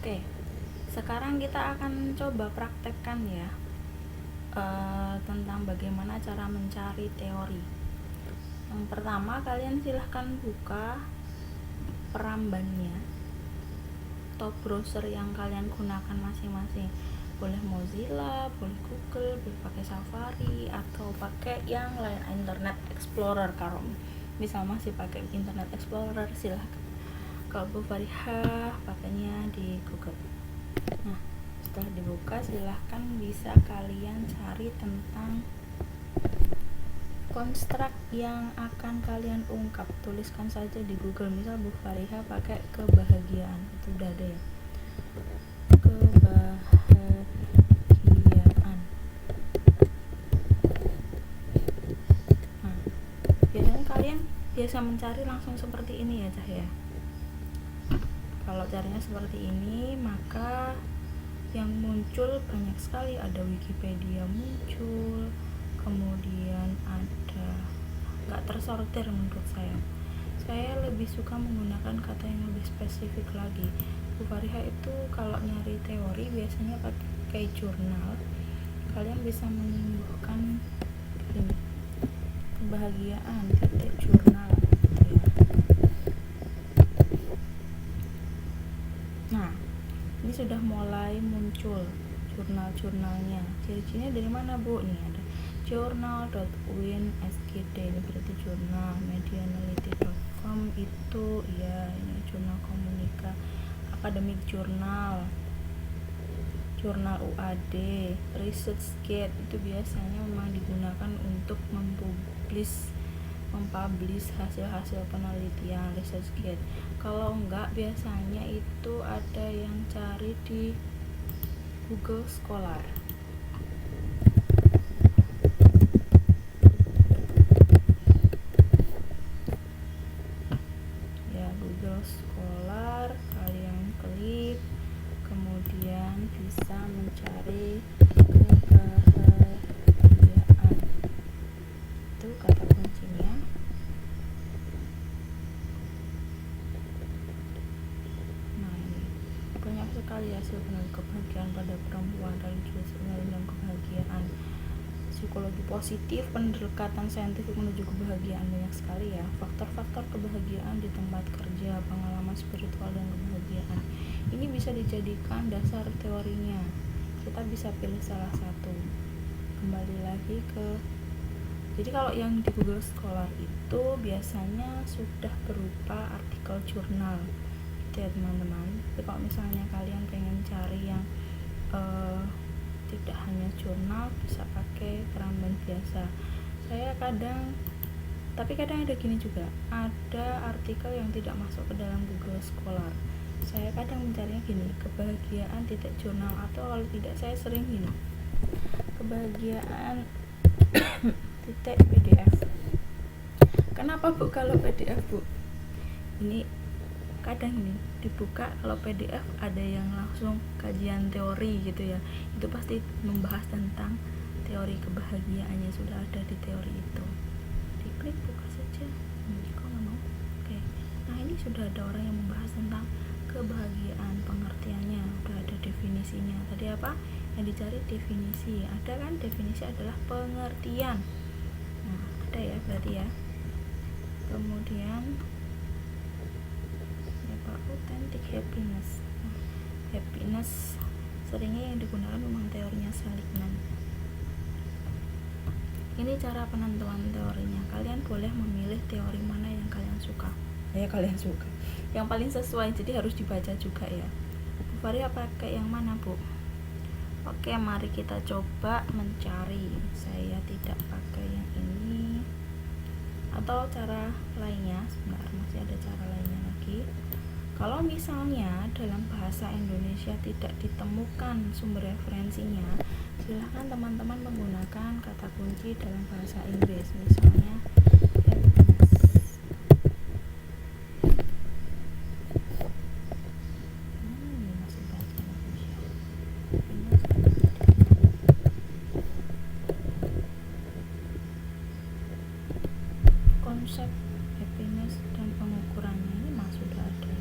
Oke, sekarang kita akan coba praktekkan ya tentang bagaimana cara mencari teori. Yang pertama, kalian silahkan buka perambannya atau browser yang kalian gunakan masing-masing. Boleh Mozilla, boleh Google, boleh pakai Safari, atau pakai yang lain, Internet Explorer. Kalau misal masih pakai Internet Explorer, silahkan. Kalau Bu Farihah pakainya di Google. Nah, setelah dibuka silahkan bisa kalian cari tentang konstruk yang akan kalian ungkap. Tuliskan saja di Google, misal Bu Farihah pakai kebahagiaan, itu udah ada ya, kebahagiaan. Nah, biasanya kalian biasa mencari langsung seperti ini ya Cahya. Kalau caranya seperti ini, maka yang muncul banyak sekali. Ada Wikipedia muncul, kemudian ada, nggak tersortir menurut saya lebih suka menggunakan kata yang lebih spesifik lagi. Bu Farihah itu kalau nyari teori biasanya pakai jurnal. Kalian bisa menyembuhkan ini, kebahagiaan titik jurnal gitu ya. Nah, ini sudah mulai muncul jurnal-jurnalnya. Ciri-cirinya dari mana Bu? Nih ada journal.uin.sgd, ini berarti jurnal. Medianality.com itu ya, ini jurnal komunika. Academic Journal, jurnal UAD. ResearchGate itu biasanya memang digunakan untuk mempublish hasil-hasil penelitian. ResearchGate. Kalau enggak, biasanya itu ada yang cari di Google Scholar. Ya, Google Scholar kalian klik, kemudian bisa mencari kebahagiaan. Itu kata kuncinya. Nah, ini banyak sekali hasil penelitian kebahagiaan pada perempuan, religius, dan kebahagiaan, psikologi positif, pendekatan saintifik menuju kebahagiaan, banyak sekali ya. Faktor-faktor kebahagiaan di tempat kerja, pengalaman spiritual dan kebahagiaan. Ini bisa dijadikan dasar teorinya. Kita bisa pilih salah satu. Kembali lagi ke, jadi kalau yang di Google Scholar itu biasanya sudah berupa artikel jurnal gitu ya teman-teman. Tapi kalau misalnya kalian pengen cari yang tidak hanya jurnal, bisa pakai peramban biasa. Tapi kadang ada gini juga, ada artikel yang tidak masuk ke dalam Google Scholar. Saya kadang mencarinya gini, kebahagiaan titik jurnal, atau kalau tidak saya sering gini, kebahagiaan titik PDF. Kenapa Bu kalau PDF Bu? Ini kadang ini dibuka, kalau PDF ada yang langsung kajian teori gitu ya, itu pasti membahas tentang teori kebahagiaannya, sudah ada di teori itu. Diklik buka saja. Kok nggak mau? Oke. Nah, ini sudah ada orang yang membahas tentang kebahagiaan, pengertiannya, udah ada definisinya. Tadi apa yang dicari? Definisi. Ada kan, definisi adalah pengertian. Nah, ada ya berarti ya. Kemudian authentic happiness. Happiness seringnya yang digunakan memang teorinya Seligman. Ini cara penentuan teorinya. Kalian boleh memilih teori mana yang kalian suka. Yang paling sesuai, jadi harus dibaca juga ya. Bu Farihah pakai yang mana Bu? Oke, mari kita coba mencari. Saya tidak pakai yang ini. Atau cara lainnya, sebentar, masih ada cara lainnya lagi. Kalau misalnya dalam bahasa Indonesia tidak ditemukan sumber referensinya, silahkan teman-teman menggunakan kata kunci dalam bahasa Inggris, misalnya konsep happiness dan pengukurannya, ini sudah ada.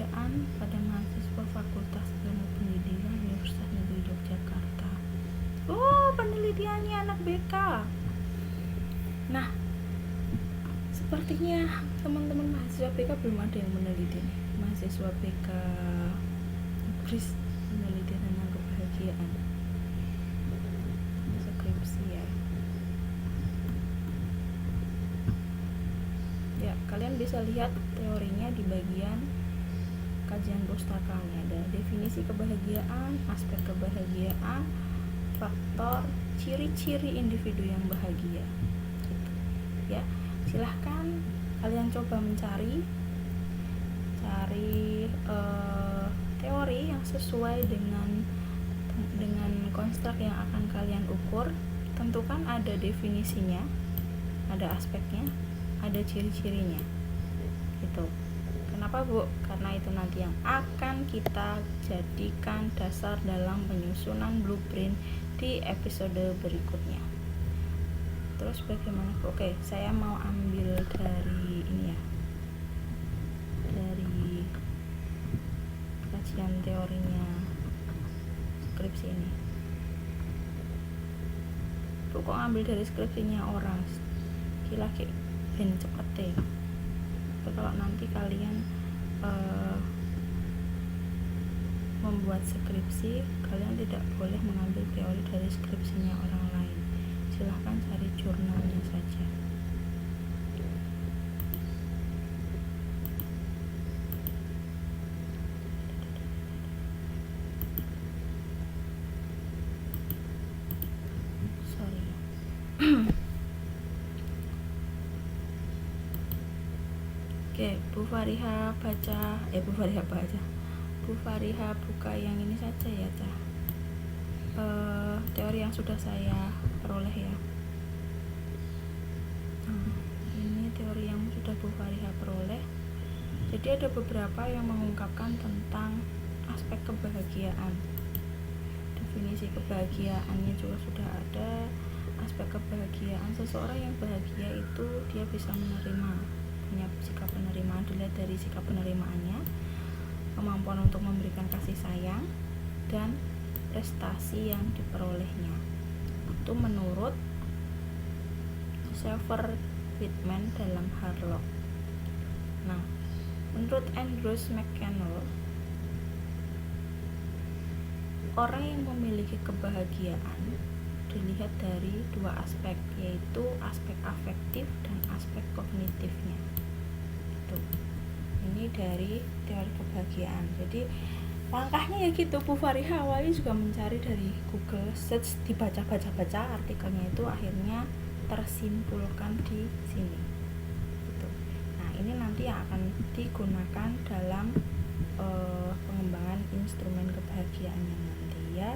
kebahagiaan pada mahasiswa Fakultas Ilmu Pendidikan Universitas Negeri Yogyakarta. Oh, penelitiannya anak BK. Nah, sepertinya teman-teman mahasiswa BK belum ada yang meneliti nih. Mahasiswa BK Inggris meneliti tentang kebahagiaan. Skripsi ya. Ya, kalian bisa lihat teorinya di bagian kajian pustakanya. Ada definisi kebahagiaan, aspek kebahagiaan, faktor, ciri-ciri individu yang bahagia. Gitu. Ya, silahkan kalian coba mencari teori yang sesuai dengan konstruk yang akan kalian ukur. Tentukan ada definisinya, ada aspeknya, ada ciri-cirinya. Gitu. Kenapa, Bu? Karena itu nanti yang akan kita jadikan dasar dalam penyusunan blueprint di episode berikutnya. Terus bagaimana, Bu? Oke, saya mau ambil dari ini ya, dari kajian teorinya skripsi ini. Bu, kok ngambil dari skripsinya orang? Gila, ben cepet deh. Tapi kalau nanti kalian membuat skripsi, kalian tidak boleh mengambil teori dari skripsinya orang lain. Silahkan cari jurnalnya saja. Sorry. Oke, Bu Fariha buka yang ini saja ya, Cah. Teori yang sudah saya peroleh ya. Ini teori yang sudah Bu Fariha peroleh. Jadi ada beberapa yang mengungkapkan tentang aspek kebahagiaan. Definisi kebahagiaannya juga sudah ada. Aspek kebahagiaan seseorang yang bahagia itu dia bisa menerima, punya sikap penerimaan. Dilihat dari sikap penerimaannya, kemampuan untuk memberikan kasih sayang, dan prestasi yang diperolehnya. Itu menurut Sever Whitman dalam Harlock. Nah, menurut Andrews McConnell, orang yang memiliki kebahagiaan dilihat dari dua aspek, yaitu aspek afektif dan aspek kognitifnya. Tuh. Ini dari teori kebahagiaan. Jadi langkahnya ya gitu. Bu Fariha awalnya juga mencari dari Google Search, dibaca artikelnya itu, akhirnya tersimpulkan di sini gitu. Nah, ini nanti yang akan digunakan dalam pengembangan instrumen kebahagiaannya nanti ya.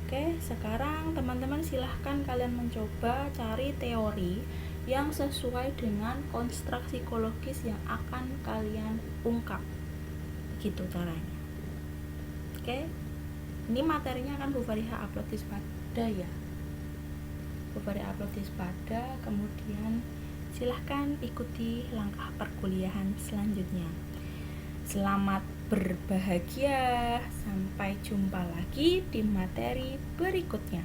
Oke, sekarang teman-teman silahkan kalian mencoba cari teori yang sesuai dengan konstruk psikologis yang akan kalian ungkap. Begitu caranya. Oke, ini materinya akan Bu Fariha upload di Spada ya. Bu Fariha upload di Spada, kemudian silahkan ikuti langkah perkuliahan selanjutnya. Selamat berbahagia, sampai jumpa lagi di materi berikutnya.